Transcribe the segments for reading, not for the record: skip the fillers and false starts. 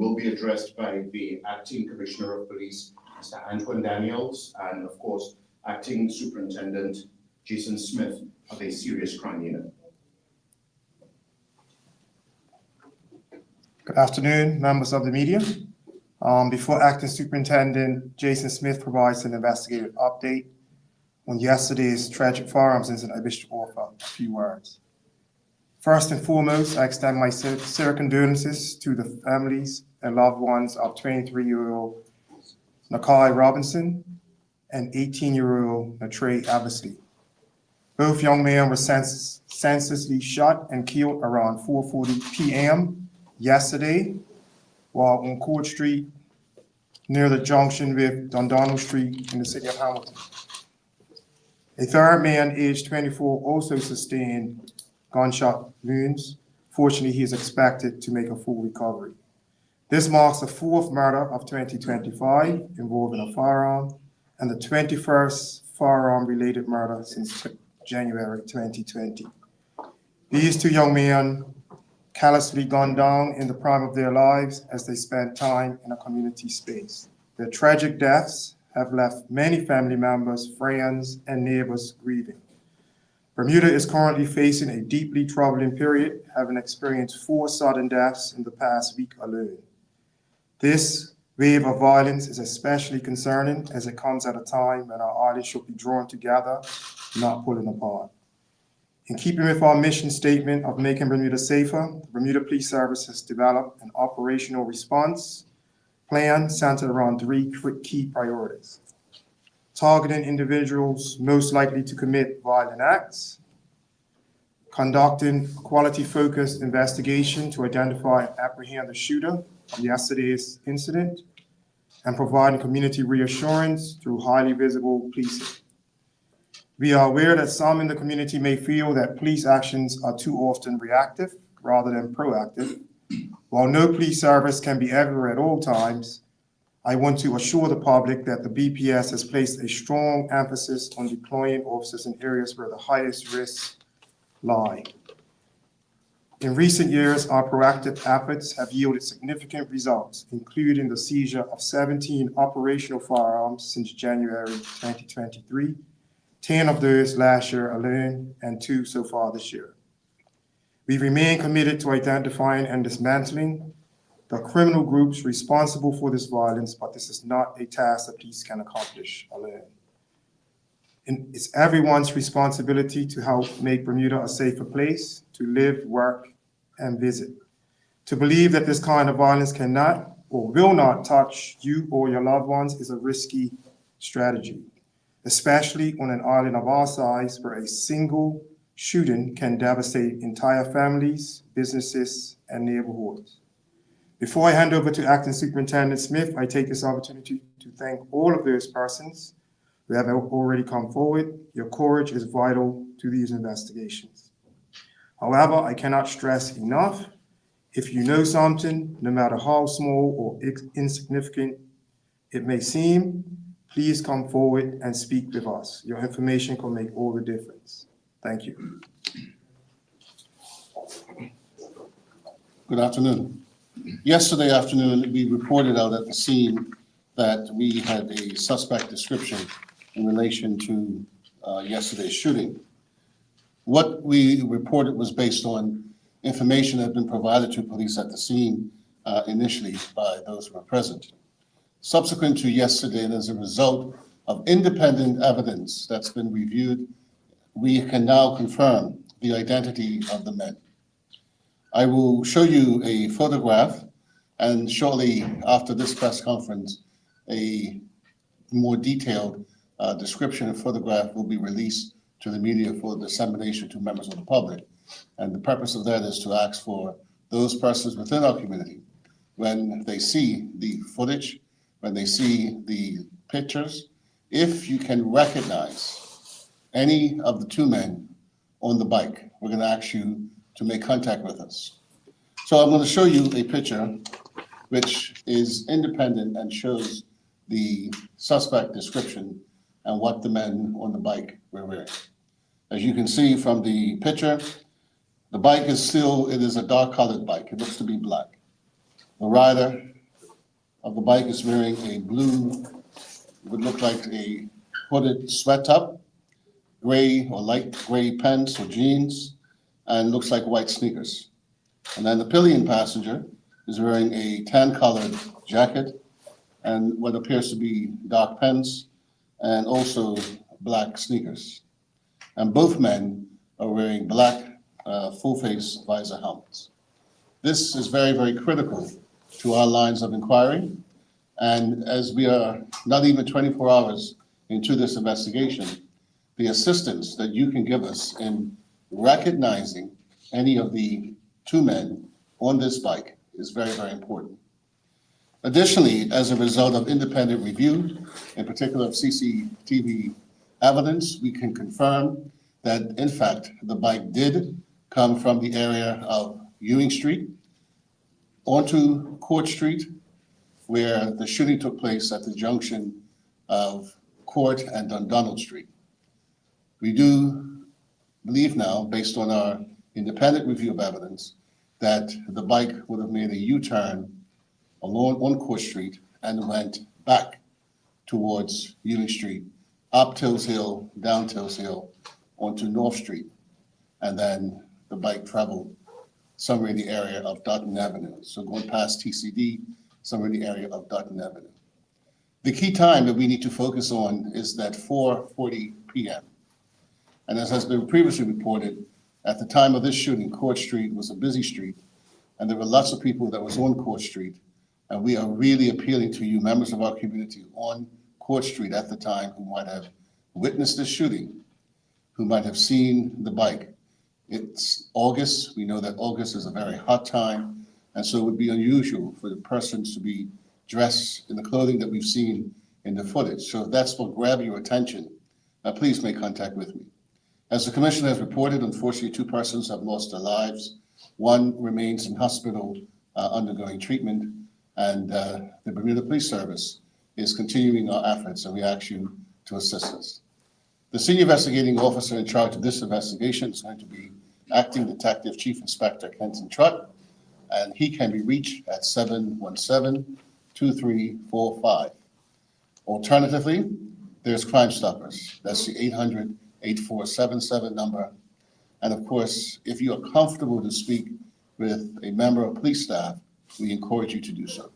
will be addressed by the Acting Commissioner of Police, Mr. Antoine Daniels, and of course, Acting Superintendent Jason Smith of a Serious Crime Unit. Good afternoon, members of the media. Before Acting Superintendent Jason Smith provides an investigative update on yesterday's tragic firearms incident, I wish to offer a few words. First and foremost, I extend my sincere condolences to the families and loved ones of 23-year-old Nakai Robinson and 18-year-old Natrey Eversley. Both young men were senselessly shot and killed around 4:40 p.m. yesterday while on Court Street near the junction with Dundonald Street in the city of Hamilton. A third man, aged 24, also sustained gunshot wounds. Fortunately, he is expected to make a full recovery. This marks the fourth murder of 2025 involving a firearm and the 21st firearm-related murder since January 2020. These two young men callously gunned down in the prime of their lives as they spent time in a community space. Their tragic deaths have left many family members, friends, and neighbors grieving. Bermuda is currently facing a deeply troubling period, having experienced 4 sudden deaths in the past week alone. This wave of violence is especially concerning as it comes at a time when our island should be drawn together, not pulling apart. In keeping with our mission statement of making Bermuda safer, the Bermuda Police Service has developed an operational response plan centered around 3 key priorities: targeting individuals most likely to commit violent acts, conducting a quality-focused investigation to identify and apprehend the shooter of yesterday's incident, and providing community reassurance through highly visible policing. We are aware that some in the community may feel that police actions are too often reactive rather than proactive. While no police service can be everywhere at all times, I want to assure the public that the BPS has placed a strong emphasis on deploying officers in areas where the highest risks lie. In recent years, our proactive efforts have yielded significant results, including the seizure of 17 operational firearms since January 2023, 10 of those last year alone, and 2 so far this year. We remain committed to identifying and dismantling the criminal groups responsible for this violence, but this is not a task that police can accomplish alone. And it's everyone's responsibility to help make Bermuda a safer place to live, work, and visit. To believe that this kind of violence cannot or will not touch you or your loved ones is a risky strategy, especially on an island of our size where a single shooting can devastate entire families, businesses, and neighborhoods. Before I hand over to Acting Superintendent Smith, I take this opportunity to thank all of those persons who have already come forward. Your courage is vital to these investigations. However, I cannot stress enough, if you know something, no matter how small or insignificant it may seem, please come forward and speak with us. Your information can make all the difference. Thank you. Good afternoon. Yesterday afternoon, we reported out at the scene that we had a suspect description in relation to yesterday's shooting. What we reported was based on information that had been provided to police at the scene initially by those who were present. Subsequent to yesterday, and as a result of independent evidence that's been reviewed, we can now confirm the identity of the men. I will show you a photograph, and shortly after this press conference, a more detailed description and photograph will be released to the media for dissemination to members of the public. And the purpose of that is to ask for those persons within our community, when they see the footage, when they see the pictures, if you can recognize any of the 2 men on the bike, we're going to ask you to make contact with us. So I'm going to show you a picture which is independent and shows the suspect description and what the men on the bike were wearing. As you can see from the picture, the bike is still, it is a dark colored bike. It looks to be black. The rider of the bike is wearing a blue, would look like a hooded sweat top, gray or light gray pants or jeans, and looks like white sneakers. And then the pillion passenger is wearing a tan-colored jacket and what appears to be dark pants and also black sneakers. And both men are wearing black full-face visor helmets. This is very, very critical to our lines of inquiry. And as we are not even 24 hours into this investigation, the assistance that you can give us in recognizing any of the two men on this bike is very, very important. Additionally, as a result of independent review, in particular of CCTV evidence, we can confirm that in fact, the bike did come from the area of Ewing Street onto Court Street, where the shooting took place at the junction of Court and Dundonald Street. We do believe now, based on our independent review of evidence, that the bike would have made a U-turn along on Court Street and went back towards Ewing Street, up Tills Hill, down Tills Hill, onto North Street, and then the bike traveled somewhere in the area of Dutton Avenue. So going past TCD, somewhere in the area of Dutton Avenue. The key time that we need to focus on is that 4:40 p.m. And as has been previously reported, at the time of this shooting, Court Street was a busy street, and there were lots of people that was on Court Street. And we are really appealing to you, members of our community on Court Street at the time who might have witnessed this shooting, who might have seen the bike. It's August. We know that August is a very hot time, and so it would be unusual for the persons to be dressed in the clothing that we've seen in the footage. So if that's what grab your attention, please make contact with me. As the commission has reported, unfortunately, 2 persons have lost their lives. 1 remains in hospital undergoing treatment, and the Bermuda Police Service is continuing our efforts, and we ask you to assist us. The senior investigating officer in charge of this investigation is going to be Acting Detective Chief Inspector Kenton Trutt, and he can be reached at 717-2345. Alternatively, there's Crime Stoppers. That's the 800-8477 number. And of course, if you are comfortable to speak with a member of police staff, we encourage you to do so.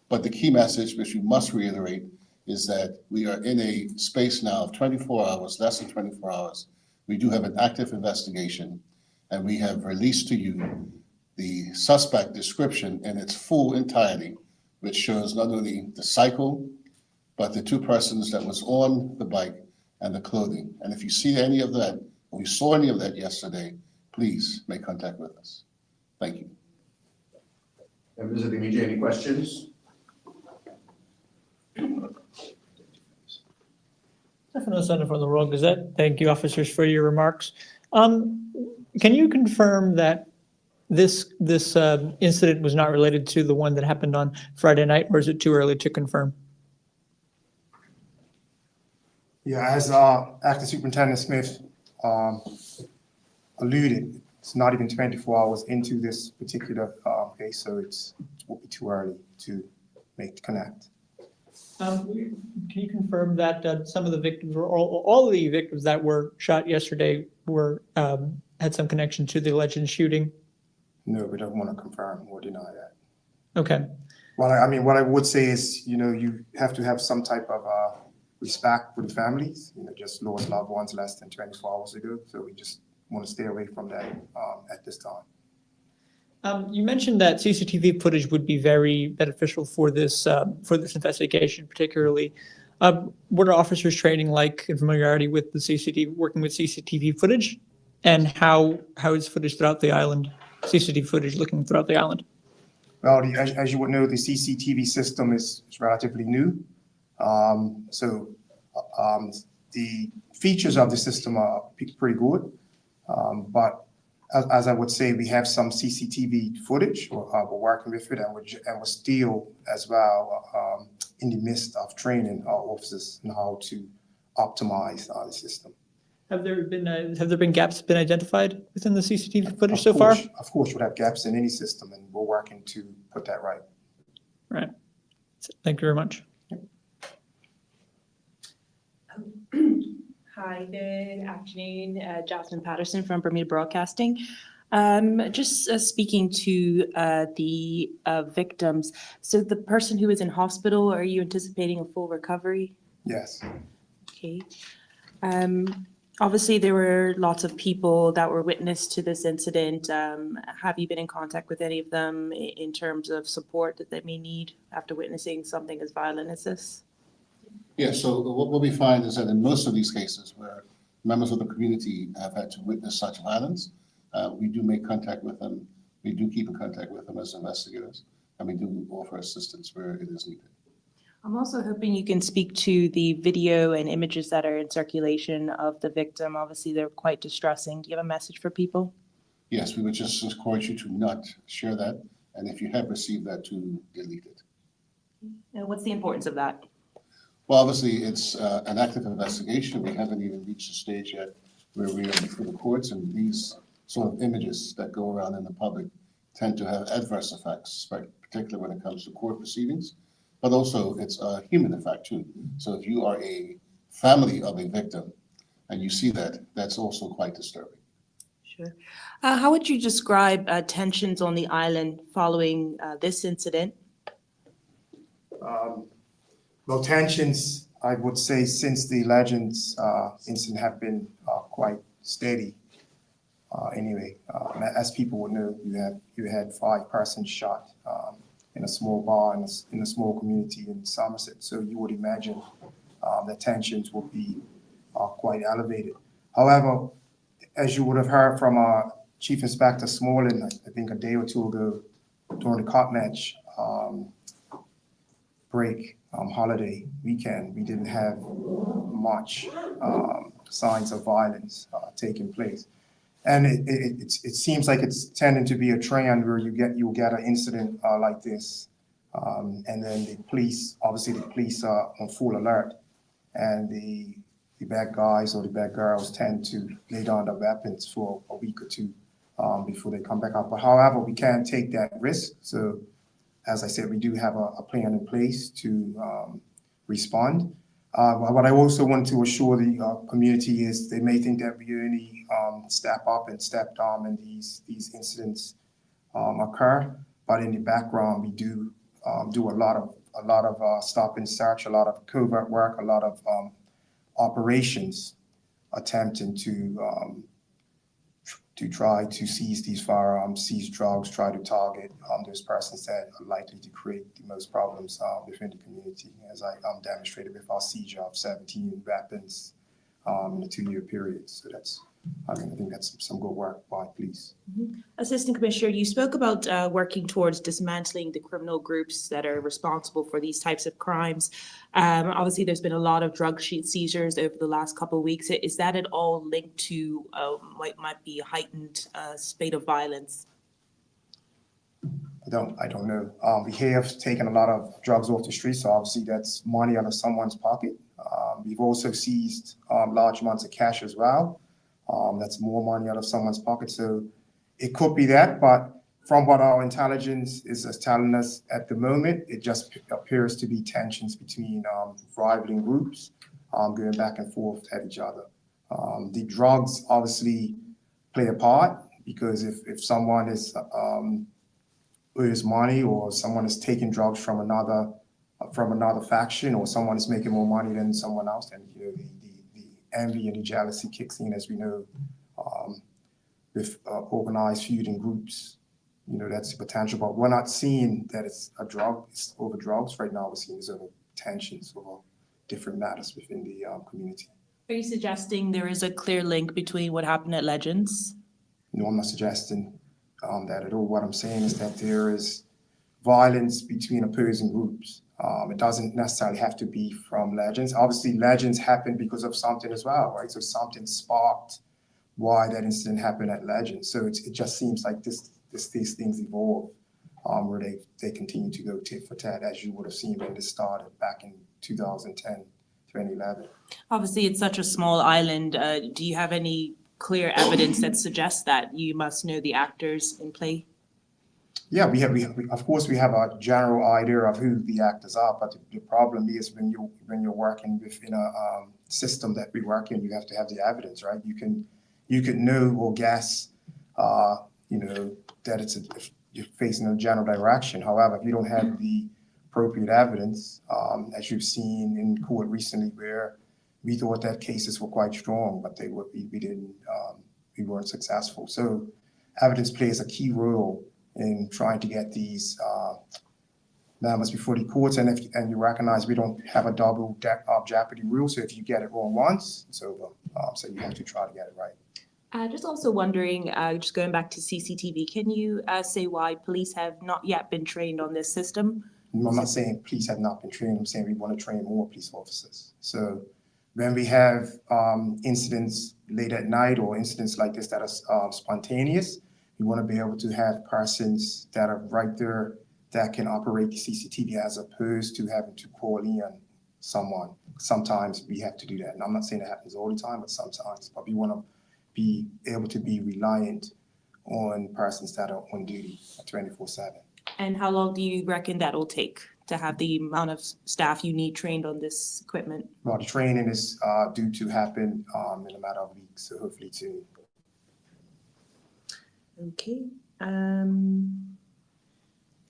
But the key message, which we must reiterate, is that we are in a space now of 24 hours, less than 24 hours. We do have an active investigation, and we have released to you the suspect description in its full entirety, which shows not only the cycle, but the 2 persons that was on the bike and the clothing. And if you see any of that, or you saw any of that yesterday, please make contact with us. Thank you. Members of the media, any questions? Stefano Sender from the Royal Gazette. Thank you, officers, for your remarks. Can you confirm that this incident was not related to the one that happened on Friday night, or is it too early to confirm? Yeah, as Acting Superintendent Smith alluded, it's not even 24 hours into this particular case, so it will be too early to make the connect. Can you confirm that some of the victims, or all of the victims that were shot yesterday, were had some connection to the alleged shooting? No, we don't want to confirm or deny that. Okay. Well, I mean, what I would say is, you have to have some type of respect for the families. Just lost loved ones less than 24 hours ago, so we just want to stay away from that at this time. You mentioned that CCTV footage would be very beneficial for this investigation, particularly. What are officers' training like and familiarity with the working with CCTV footage, and how is footage throughout the island, CCTV footage looking throughout the island? Well, as you would know, the CCTV system is relatively new, so the features of the system are pretty good, but as I would say, we have some CCTV footage. We're working with it, and we're still as well in the midst of training our officers on how to optimize the system. Have there been gaps been identified within the CCTV footage so far? Of course, you would have gaps in any system, and we're working to put that right. Thank you very much. Hi, good afternoon. Jasmine Patterson from Bermuda Broadcasting. Just speaking to the victims. So the person who is in hospital, are you anticipating a full recovery? Yes. Okay. Obviously, there were lots of people that were witness to this incident. Have you been in contact with any of them in terms of support that they may need after witnessing something as violent as this? Yeah, so what we find is that in most of these cases where members of the community have had to witness such violence, we do make contact with them. We do keep in contact with them as investigators, and we do offer assistance where it is needed. I'm also hoping you can speak to the video and images that are in circulation of the victim. Obviously, they're quite distressing. Do you have a message for people? Yes, we would just encourage you to not share that, and if you have received that, to delete it. And what's the importance of that? Well, obviously, it's an active investigation. We haven't even reached the stage yet where we are before the courts, and these sort of images that go around in the public tend to have adverse effects, particularly when it comes to court proceedings. But also, it's a human effect too. So if you are a family of a victim and you see that, that's also quite disturbing. Sure. How would you describe tensions on the island following this incident? Well, tensions, I would say, since the Legends incident have been quite steady. Anyway, as people would know, you had 5 persons shot in a small bar in a small community in Somerset. So you would imagine the tensions will be quite elevated. However, as you would have heard from our Chief Inspector Smolin, I think a day or two ago during the cop match break holiday weekend, we didn't have much signs of violence taking place. And it seems like it's tending to be a trend where you'll get an incident like this, and then the police are on full alert, and the bad guys or the bad girls tend to lay down their weapons for a week or two before they come back up. But however, we can't take that risk. So, as I said, we do have a plan in place to respond. What I also want to assure the community is they may think that we only step up and step down when these incidents occur, but in the background we do do a lot of stop and search, a lot of covert work, a lot of operations attempting to try to seize these firearms, seize drugs, try to target those persons that are likely to create the most problems within the community, as I demonstrated with our seizure of 17 weapons in a 2-year period. So I think that's some good work by police. Assistant Commissioner, you spoke about working towards dismantling the criminal groups that are responsible for these types of crimes. Obviously, there's been a lot of drug seizures over the last couple of weeks. Is that at all linked to what might be a heightened spate of violence? I don't know. We have taken a lot of drugs off the street, so obviously that's money out of someone's pocket. We've also seized large amounts of cash as well. That's more money out of someone's pocket. So it could be that, but from what our intelligence is telling us at the moment, it just appears to be tensions between rivaling groups going back and forth at each other. The drugs obviously play a part, because if someone owes money, or someone is taking drugs from another faction, or someone is making more money than someone else, then the envy and the jealousy kicks in, as we know, with organized feuding groups. That's the potential, but we're not seeing that it's over drugs right now. We're seeing it's over tensions, over different matters within the community. Are you suggesting there is a clear link between what happened at Legends? No, I'm not suggesting that at all. What I'm saying is that there is violence between opposing groups. It doesn't necessarily have to be from Legends. Obviously, Legends happened because of something as well, right? So something sparked why that incident happened at Legends. So it just seems like these things evolve, where they continue to go tit for tat, as you would have seen when this started back in 2010, 2011. Obviously, it's such a small island. Do you have any clear evidence that suggests that? You must know the actors in play. Yeah, of course, we have a general idea of who the actors are, but the problem is when you're working within a system that we work in, you have to have the evidence, right? You can know or guess, that if you're facing a general direction. However, if you don't have the appropriate evidence, as you've seen in court recently, where we thought that cases were quite strong, but we weren't successful. So evidence plays a key role in trying to get these members before the courts, and you recognize we don't have a double jeopardy rule, so if you get it wrong once, it's over. So you have to try to get it right. Just also wondering, just going back to CCTV, can you say why police have not yet been trained on this system? I'm not saying police have not been trained, I'm saying we want to train more police officers. So when we have incidents late at night or incidents like this that are spontaneous, we want to be able to have persons that are right there that can operate the CCTV as opposed to having to call in someone. Sometimes we have to do that. And I'm not saying it happens all the time, but sometimes. But we want to be able to be reliant on persons that are on duty 24/7. And how long do you reckon that'll take to have the amount of staff you need trained on this equipment? Well, the training is due to happen in a matter of weeks, so hopefully soon. Okay.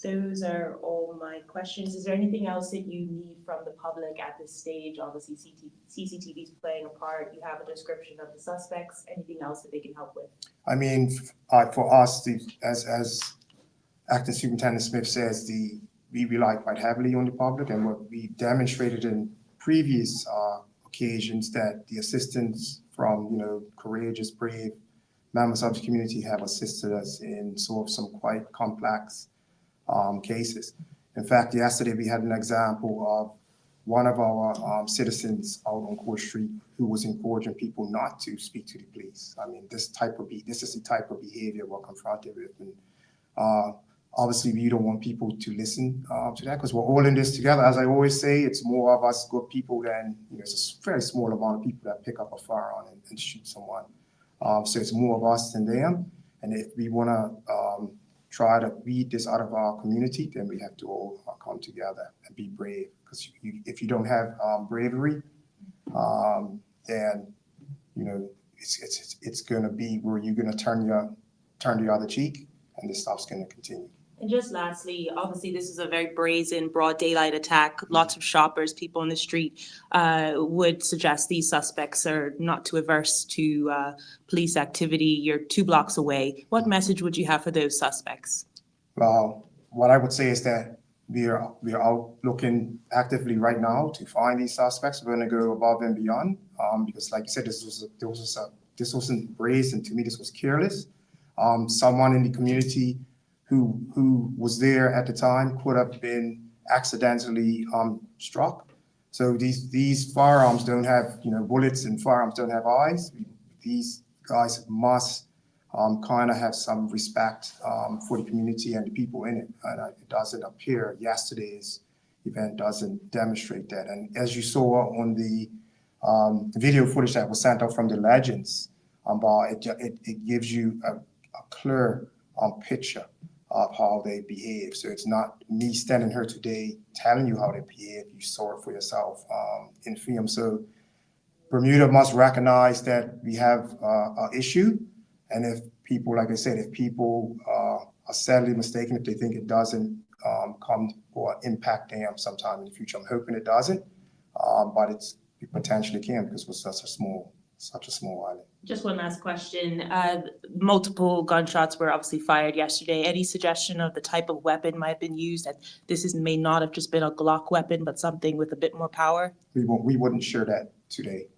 Those are all my questions. Is there anything else that you need from the public at this stage? Obviously, CCTV is playing a part. You have a description of the suspects. Anything else that they can help with? I mean, for us, as Acting Superintendent Smith says, we rely quite heavily on the public, and what we demonstrated in previous occasions that the assistance from courageous, brave members of the community have assisted us in sort of some quite complex cases. In fact, yesterday we had an example of one of our citizens out on Court Street who was encouraging people not to speak to the police. I mean, this is the type of behavior we're confronted with, and obviously we don't want people to listen to that because we're all in this together. As I always say, it's more of us good people than it's a very small amount of people that pick up a firearm and shoot someone. So it's more of us than them, and if we want to try to weed this out of our community, then we have to all come together and be brave. Because if you don't have bravery, then it's going to be where you're going to turn the other cheek, and this stuff's going to continue. And just lastly, obviously this is a very brazen, broad daylight attack. Lots of shoppers, people on the street would suggest these suspects are not too averse to police activity. You're 2 blocks away. What message would you have for those suspects? Well, what I would say is that we are out looking actively right now to find these suspects. We're going to go above and beyond because, like you said, this wasn't brazen. To me, this was careless. Someone in the community who was there at the time could have been accidentally struck. So these firearms don't have bullets, and firearms don't have eyes. These guys must kind of have some respect for the community and the people in it. And it doesn't appear yesterday's event doesn't demonstrate that. And as you saw on the video footage that was sent out from the Legends bar, it gives you a clear picture of how they behave. So it's not me standing here today telling you how they behave. You saw it for yourself in film. So Bermuda must recognize that we have an issue. And if people, like I said, if people are sadly mistaken, if they think it doesn't come or impact them sometime in the future, I'm hoping it doesn't, but it potentially can because we're such a small island. Just one last question. Multiple gunshots were obviously fired yesterday. Any suggestion of the type of weapon might have been used? That this may not have just been a Glock weapon, but something with a bit more power? We wouldn't share that today.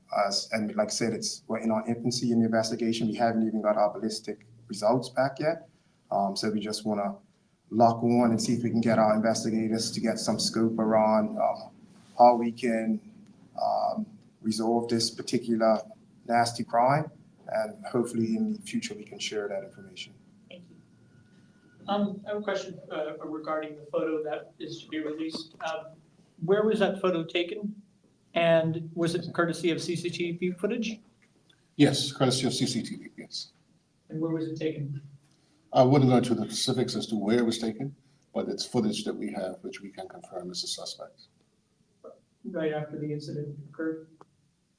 And like I said, we're in our infancy in the investigation. We haven't even got our ballistic results back yet. So we just want to lock on and see if we can get our investigators to get some scope around how we can resolve this particular nasty crime, and hopefully in the future we can share that information. Thank you. I have a question regarding the photo that is to be released. Where was that photo taken? And was it courtesy of CCTV footage? Yes, courtesy of CCTV, yes. And where was it taken? I wouldn't go into the specifics as to where it was taken, but it's footage that we have, which we can confirm is a suspect. Right after the incident occurred.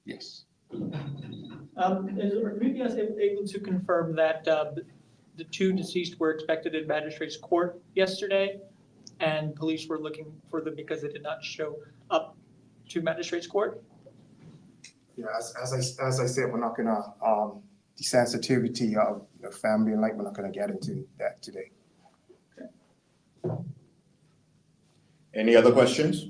Yes. Are you guys able to confirm that the two deceased were expected in magistrate's court yesterday, and police were looking for them because they did not show up to magistrate's court? Yeah, as I said, we're not gonna, the sensitivity of the family and like, we're not gonna get into that today. Any other questions?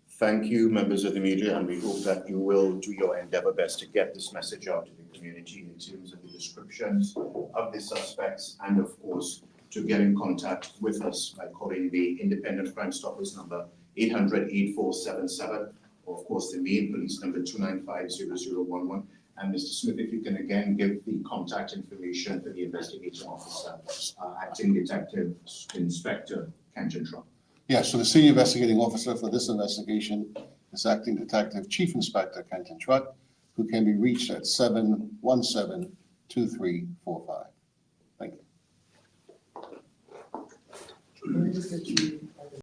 Thank you, members of the media, and we hope that you will do your endeavor best to get this message out to the community in terms of the descriptions of the suspects, and of course, to get in contact with us by calling the Independent Crime Stoppers number 800-8477, or of course, the main police number 295-0011. And Mr. Smith, if you can again give the contact information for the investigating officer, Acting Detective Inspector Kenton Trump. Yeah, so the senior investigating officer for this investigation is Acting Detective Chief Inspector Kenton Trutt, who can be reached at 717-2345. Thank you.